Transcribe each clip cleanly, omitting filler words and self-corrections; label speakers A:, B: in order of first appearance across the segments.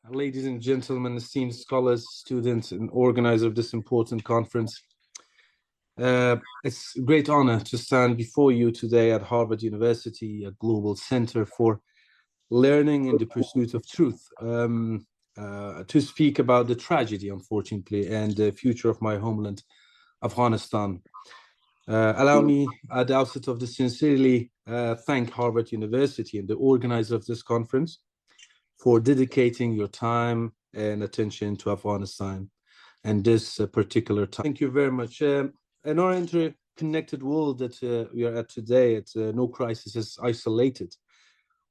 A: ladies and gentlemen, esteemed scholars, students, and organizers of this important conference. It's a great honor to stand before you today at Harvard University, a global center for learning in the pursuit of truth, to speak about the tragedy, unfortunately, and the future of my homeland, Afghanistan. Allow me, at the outset of this, sincerely thank Harvard University and the organizer of this conference for dedicating your time and attention to Afghanistan and this particular time. Thank you very much. In our interconnected world that we are at today, no crisis is isolated.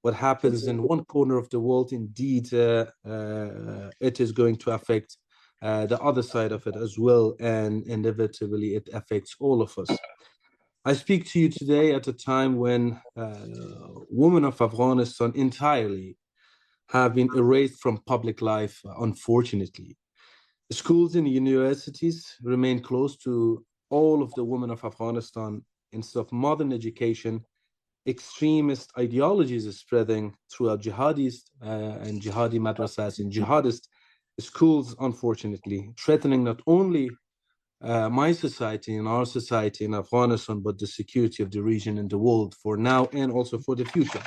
A: What happens in one corner of the world, indeed, it is going to affect the other side of it as well, and inevitably it affects all of us. I speak to you today at a time when women of Afghanistan entirely have been erased from public life, unfortunately. The schools and universities remain closed to all of the women of Afghanistan. Instead of modern education, extremist ideologies are spreading throughout jihadist and jihadi madrasas and jihadist schools, unfortunately, threatening not only my society and our society in Afghanistan, but the security of the region and the world for now and also for the future.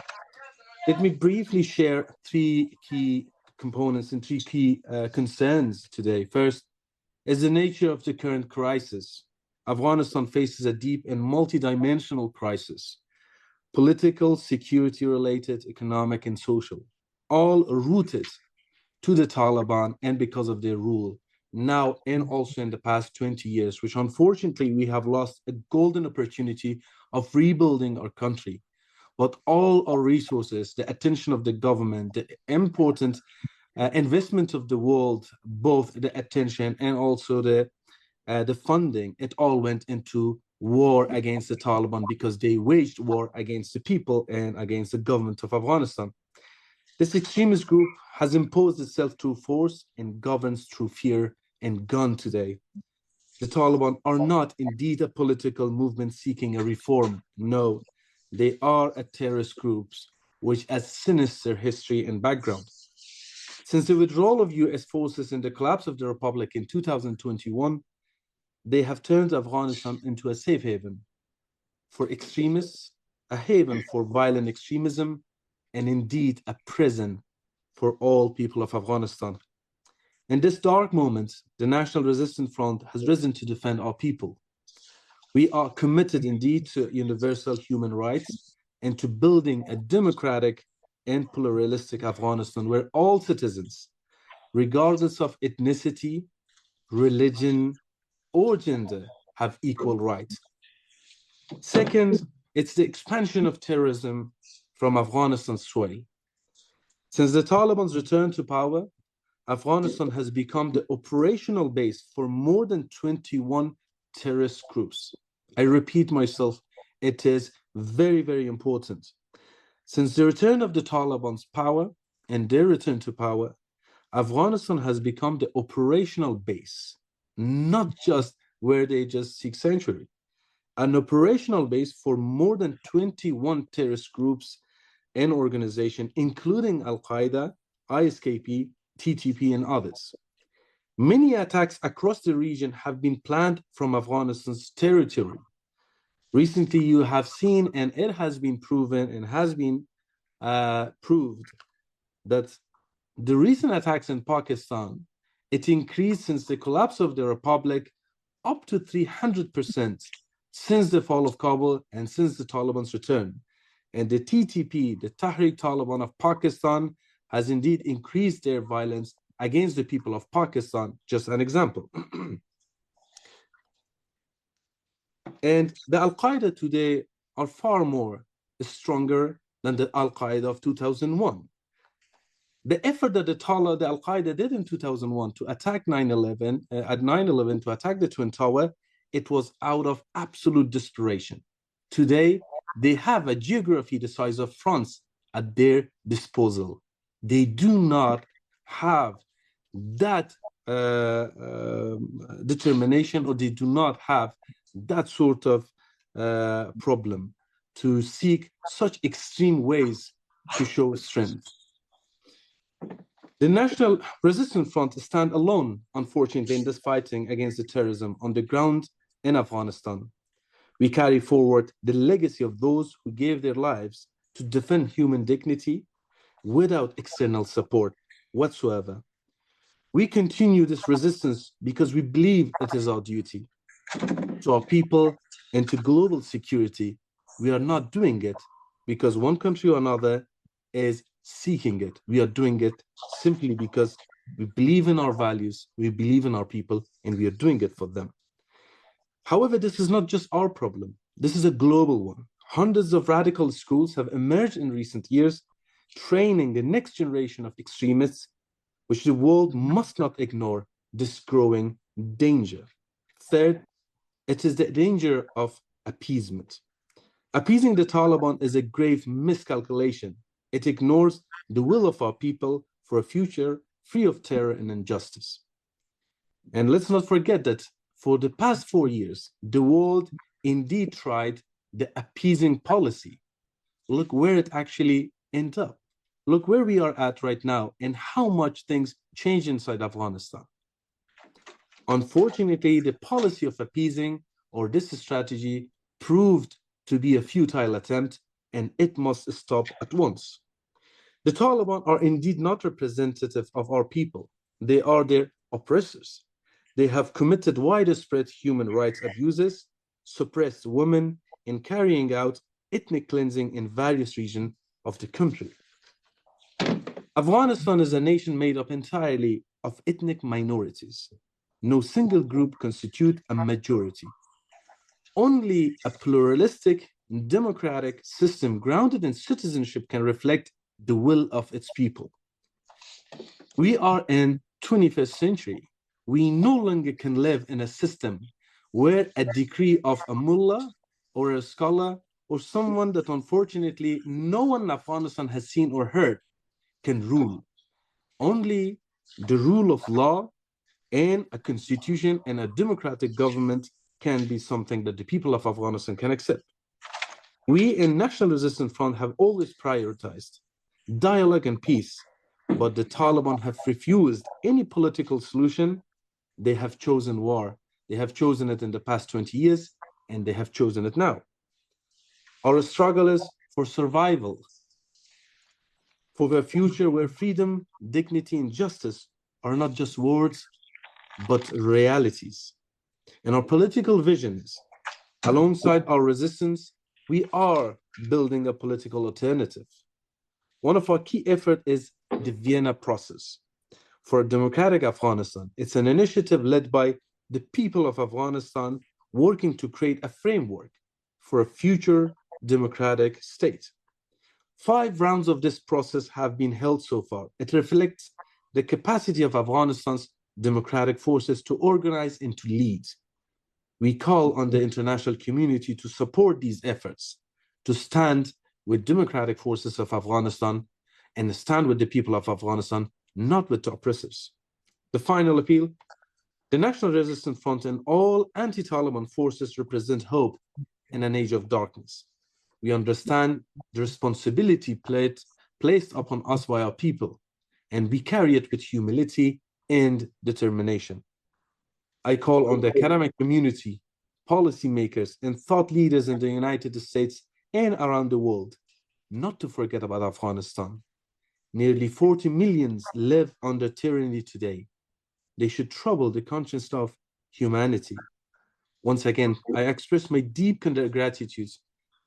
A: Let me briefly share three key components and three key concerns today. First is the nature of the current crisis. Afghanistan faces a deep and multidimensional crisis, political, security-related, economic, and social, all rooted to the Taliban and because of their rule now and also in the past 20 years, which unfortunately we have lost a golden opportunity of rebuilding our country. But all our resources, the attention of the government, the important investment of the world, both the attention and also the funding, it all went into war against the Taliban because they waged war against the people and against the government of Afghanistan. This extremist group has imposed itself through force and governs through fear and gun today. The Taliban are not indeed a political movement seeking a reform. No, they are a terrorist group which has sinister history and background. Since the withdrawal of US forces and the collapse of the Republic in 2021, they have turned Afghanistan into a safe haven for extremists, a haven for violent extremism, and indeed a prison for all people of Afghanistan. In this dark moment, the National Resistance Front has risen to defend our people. We are committed indeed to universal human rights and to building a democratic and pluralistic Afghanistan where all citizens, regardless of ethnicity, religion, or gender, have equal rights. Second, it's the expansion of terrorism from Afghanistan's sway. Since the Taliban's return to power, Afghanistan has become the operational base for more than 21 terrorist groups. I repeat myself, it is very, very important. Since the return of the Taliban's power and their return to power, Afghanistan has become the operational base, not just where they just seek sanctuary, an operational base for more than 21 terrorist groups and organizations, including Al-Qaeda, ISKP, TTP, and others. Many attacks across the region have been planned from Afghanistan's territory. Recently, you have seen, and it has been proven and has been proved that the recent attacks in Pakistan, it increased since the collapse of the Republic up to 300% since the fall of Kabul and since the Taliban's return. And the TTP, the Tehrik Taliban of Pakistan, has indeed increased their violence against the people of Pakistan, just an example. And the Al-Qaeda today are far more stronger than the Al-Qaeda of 2001. The effort that the Al-Qaeda did in 2001 to attack 9/11, at 9/11 to attack the Twin Tower, it was out of absolute desperation. Today, they have a geography the size of France at their disposal. They do not have that determination, or they do not have that sort of problem to seek such extreme ways to show strength. The National Resistance Front stand alone, unfortunately, in this fighting against the terrorism on the ground in Afghanistan. We carry forward the legacy of those who gave their lives to defend human dignity without external support whatsoever. We continue this resistance because we believe it is our duty to our people and to global security. We are not doing it because one country or another is seeking it. We are doing it simply because we believe in our values, we believe in our people, and we are doing it for them. However, this is not just our problem. This is a global one. Hundreds of radical schools have emerged in recent years, training the next generation of extremists, which the world must not ignore this growing danger. Third, it is the danger of appeasement. Appeasing the Taliban is a grave miscalculation. It ignores the will of our people for a future free of terror and injustice. And let's not forget that for the past 4 years, the world indeed tried the appeasing policy. Look where it actually ended up. Look where we are at right now and how much things changed inside Afghanistan. Unfortunately, the policy of appeasing or this strategy proved to be a futile attempt, and it must stop at once. The Taliban are indeed not representative of our people. They are their oppressors. They have committed widespread human rights abuses, suppressed women, and carrying out ethnic cleansing in various regions of the country. Afghanistan is a nation made up entirely of ethnic minorities. No single group constitutes a majority. Only a pluralistic, democratic system grounded in citizenship can reflect the will of its people. We are in 21st century. We no longer can live in a system where a decree of a mullah or a scholar or someone that unfortunately no one in Afghanistan has seen or heard can rule. Only the rule of law and a constitution and a democratic government can be something that the people of Afghanistan can accept. We in National Resistance Front have always prioritized dialogue and peace, but the Taliban have refused any political solution. They have chosen war. They have chosen it in the past 20 years, and they have chosen it now. Our struggle is for survival, for a future where freedom, dignity, and justice are not just words, but realities. And our political vision is, alongside our resistance, we are building a political alternative. One of our key efforts is the Vienna process for a democratic Afghanistan. It's an initiative led by the people of Afghanistan working to create a framework for a future democratic state. 5 rounds of this process have been held so far. It reflects the capacity of Afghanistan's democratic forces to organize and to lead. We call on the international community to support these efforts, to stand with democratic forces of Afghanistan and stand with the people of Afghanistan, not with the oppressors. The final appeal, the National Resistance Front and all anti-Taliban forces represent hope in an age of darkness. We understand the responsibility placed upon us by our people, and we carry it with humility and determination. I call on the academic community, policymakers, and thought leaders in the United States and around the world not to forget about Afghanistan. Nearly 40 million live under tyranny today. They should trouble the conscience of humanity. Once again, I express my deep gratitude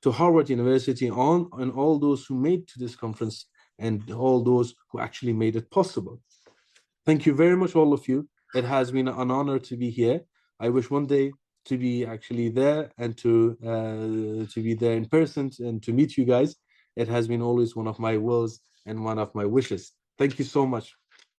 A: to Harvard University and all those who made to this conference and all those who actually made it possible. Thank you very much, all of you. It has been an honor to be here. I wish one day to be actually there and to be there in person and to meet you guys. It has been always one of my wills and one of my wishes. Thank you so much.